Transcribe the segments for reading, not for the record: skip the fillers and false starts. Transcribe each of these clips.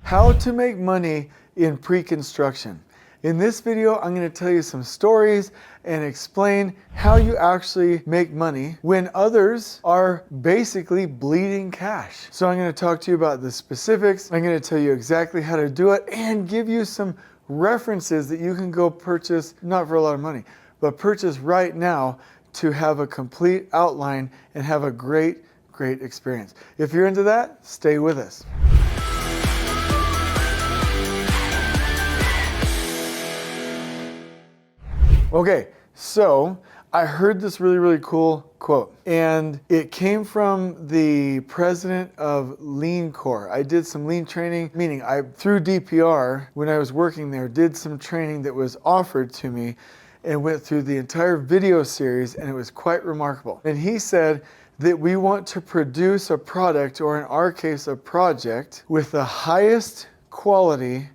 How to make money in pre-construction. In this video, I'm going to tell you some stories and explain how you actually make money when others are basically bleeding cash. So I'm going to talk to you about the specifics. I'm going to tell you exactly how to do it and give you some references that you can go purchase, not for a lot of money, but purchase right now to have a complete outline and have a great experience. If you're into that, stay with us. Okay, so I heard this really cool quote, and it came from the president of Lean Corps. I did some lean training, meaning I, through DPR, when I was working there, did some training that was offered to me and went through the entire video series, and it was quite remarkable. And he said that we want to produce a product, or in our case, a project, with the highest quality,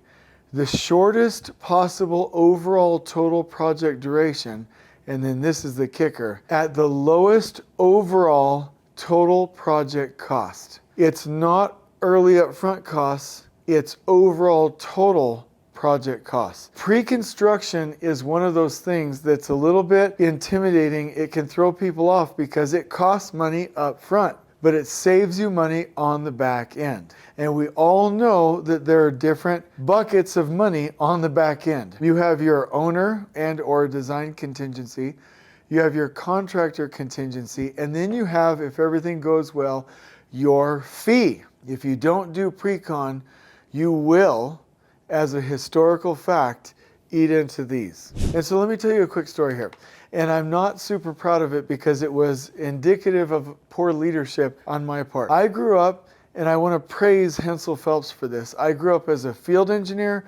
the shortest possible overall total project duration, and then this is the kicker, at the lowest overall total project cost. It's not early upfront costs, it's overall total project costs. Pre-construction is one of those things that's a little bit intimidating. It can throw people off because it costs money up front, but it saves you money on the back end. And we all know that there are different buckets of money on the back end. You have your owner and or design contingency, you have your contractor contingency, and then you have, if everything goes well, your fee. If you don't do pre-con, you will, as a historical fact, eat into these. And so let me tell you a quick story here. And I'm not super proud of it because it was indicative of poor leadership on my part. I grew up, and I want to praise Hensel Phelps for this. I grew up as a field engineer.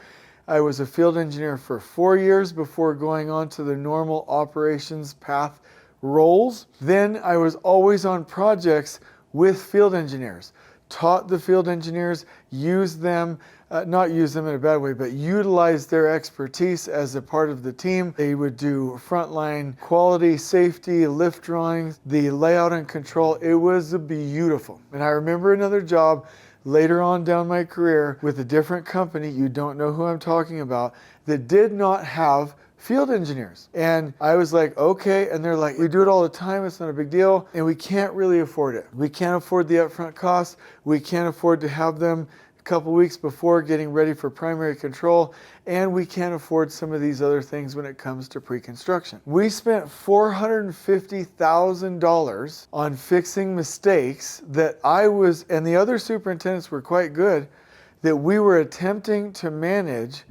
I was a field engineer for 4 years before going on to the normal operations path roles. Then I was always on projects with field engineers. Taught the field engineers, used them, not use them in a bad way, but utilize their expertise as a part of the team. They would do frontline quality, safety, lift drawings, the layout and control. It was beautiful. And I remember another job later on down my career with a different company, you don't know who I'm talking about, that did not have field engineers. And I was like, okay. And they're like, we do it all the time. It's not a big deal. And we can't really afford it. We can't afford the upfront costs. We can't afford to have them a couple weeks before getting ready for primary control. And we can't afford some of these other things when it comes to pre-construction. We spent $450,000 on fixing mistakes that I was, and the other superintendents were quite good, that we were attempting to manage,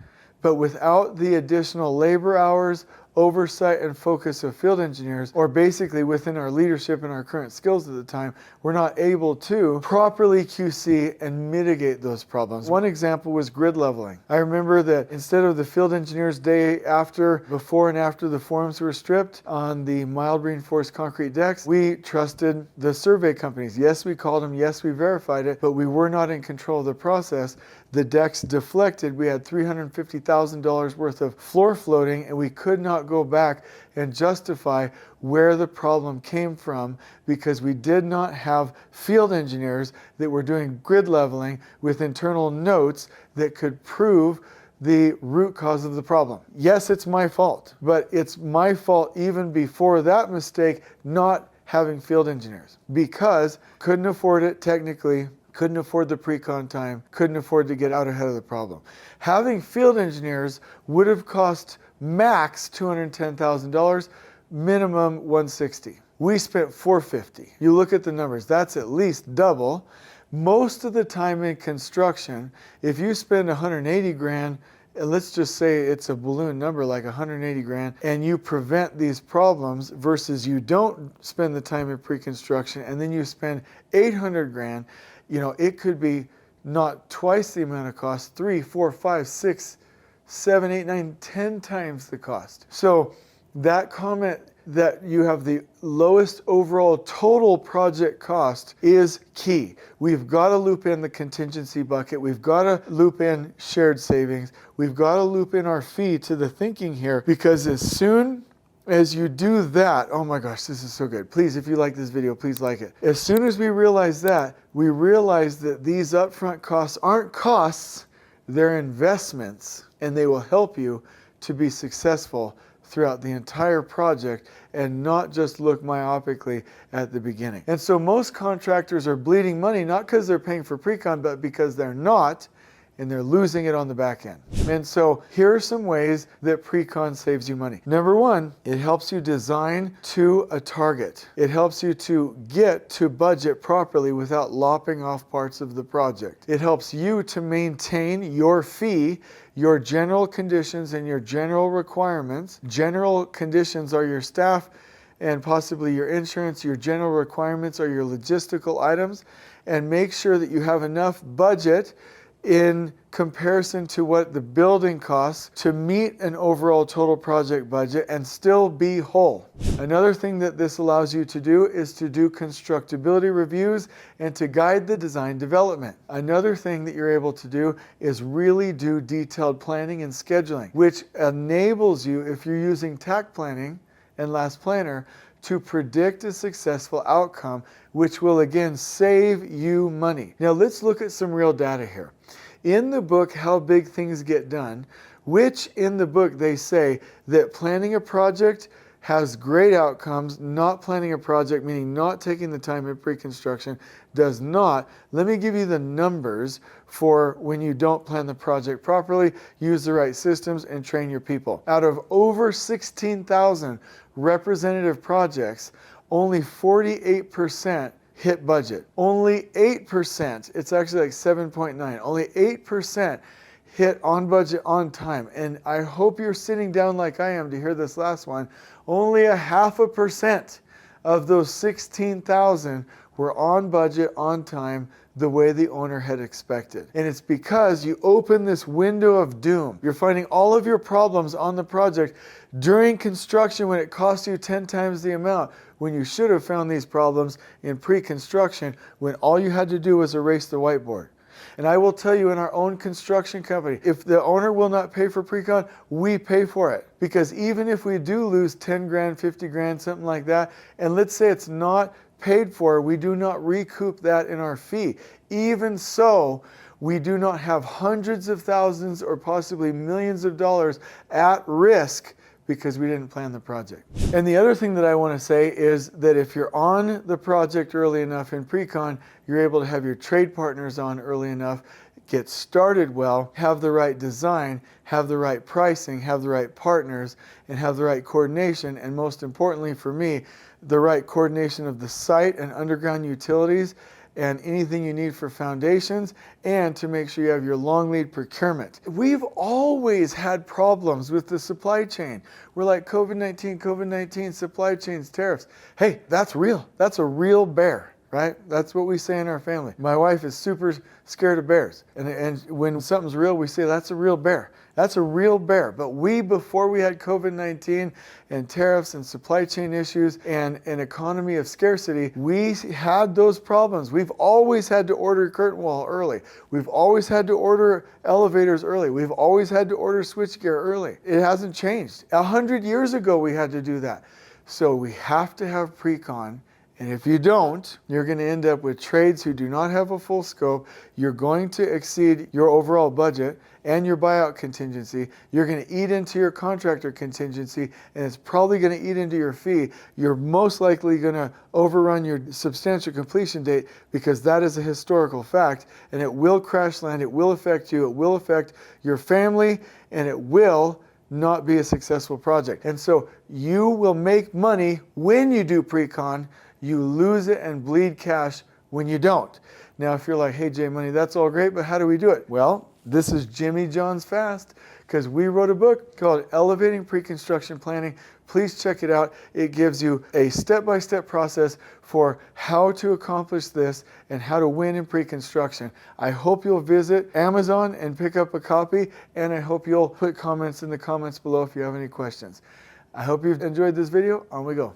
but without the additional labor hours, oversight, and focus of field engineers, or basically within our leadership and our current skills at the time, we're not able to properly QC and mitigate those problems. One example was grid leveling. I remember that instead of the field engineers day after, before and after the forms were stripped on the mild reinforced concrete decks, we trusted the survey companies. Yes, we called them, yes, we verified it, but we were not in control of the process. The decks deflected. We had $350,000 worth of floor floating, and we could not go back and justify where the problem came from because we did not have field engineers that were doing grid leveling with internal notes that could prove the root cause of the problem. Yes, it's my fault, but it's my fault even before that mistake not having field engineers because couldn't afford it technically, couldn't afford the pre-con time, couldn't afford to get out ahead of the problem. Having field engineers would have cost max $210,000, minimum $160,000. We spent $450,000. You look at the numbers, that's at least double. Most of the time in construction, if you spend $180,000, and let's just say it's a balloon number like $180,000, and you prevent these problems versus you don't spend the time in pre-construction and then you spend $800,000, you know, it could be not twice the amount of cost, 3, 4, 5, 6, 7, 8, 9, 10 times the cost. So that comment that you have the lowest overall total project cost is key. We've got to loop in the contingency bucket. We've got to loop in shared savings. We've got to loop in our fee to the thinking here, because as soon as you do that, oh my gosh, this is so good. Please, if you like this video, please like it. As soon as we realize that, we realize that these upfront costs aren't costs, They're investments, and they will help you to be successful throughout the entire project and not just look myopically at the beginning. And so most contractors are bleeding money, not because they're paying for pre-con, but because they're not, and they're losing it on the back end. And so here are some ways that pre-con saves you money. Number one, it helps you design to a target. It helps you to get to budget properly without lopping off parts of the project. It helps you to maintain your fee, your general conditions and your general requirements. General conditions are your staff and possibly your insurance. Your general requirements are your logistical items. And make sure that you have enough budget in comparison to what the building costs to meet an overall total project budget and still be whole. Another thing that this allows you to do is to do constructability reviews and to guide the design development. Another thing that you're able to do is really do detailed planning and scheduling, which enables you, if you're using TAC planning and Last Planner, to predict a successful outcome, which will again save you money. Now let's look at some real data here. In the book, How Big Things Get Done, which in the book they say that planning a project has great outcomes, not planning a project, meaning not taking the time in pre-construction, does not. Let me give you the numbers for when you don't plan the project properly, use the right systems, and train your people. Out of over 16,000 representative projects, only 48% hit budget. Only 8%, it's actually like 7.9, only 8% hit on budget on time. And I hope you're sitting down like I am to hear this last one. Only 0.5% of those 16,000 were on budget, on time, the way the owner had expected. And it's because you open this window of doom. You're finding all of your problems on the project during construction when it costs you 10 times the amount, when you should have found these problems in pre-construction when all you had to do was erase the whiteboard. And I will tell you, in our own construction company, if the owner will not pay for pre-con, we pay for it. Because even if we do lose 10 grand, 50 grand, something like that, and let's say it's not paid for, we do not recoup that in our fee. Even so, we do not have hundreds of thousands or possibly millions of dollars at risk because we didn't plan the project. And the other thing that I want to say is that if you're on the project early enough in pre-con, you're able to have your trade partners on early enough, get started well, have the right design, have the right pricing, have the right partners, and have the right coordination, and most importantly for me, the right coordination of the site and underground utilities and anything you need for foundations, and to make sure you have your long lead procurement. We've always had problems with the supply chain. We're like COVID-19, supply chains, tariffs. Hey, that's real. That's a real bear. Right? That's what we say in our family. My wife is super scared of bears. And when something's real, we say that's a real bear. That's a real bear. But before we had COVID-19 and tariffs and supply chain issues and an economy of scarcity, we had those problems. We've always had to order curtain wall early. We've always had to order elevators early. We've always had to order switchgear early. It hasn't changed. 100 years ago, we had to do that. So we have to have pre-con. And if you don't, you're going to end up with trades who do not have a full scope. You're going to exceed your overall budget and your buyout contingency. You're going to eat into your contractor contingency, and it's probably going to eat into your fee. You're most likely going to overrun your substantial completion date because that is a historical fact, and it will crash land. It will affect you. It will affect your family, and it will not be a successful project. And so you will make money when you do pre-con. You lose it and bleed cash when you don't. Now, if you're like, hey, Jay Money, that's all great, but how do we do it? Well, this is Jimmy John's Fast, because we wrote a book called Elevating Pre-Construction Planning. Please check it out. It gives you a step-by-step process for how to accomplish this and how to win in pre-construction. I hope you'll visit Amazon and pick up a copy, and I hope you'll put comments in the comments below if you have any questions. I hope you've enjoyed this video. On we go.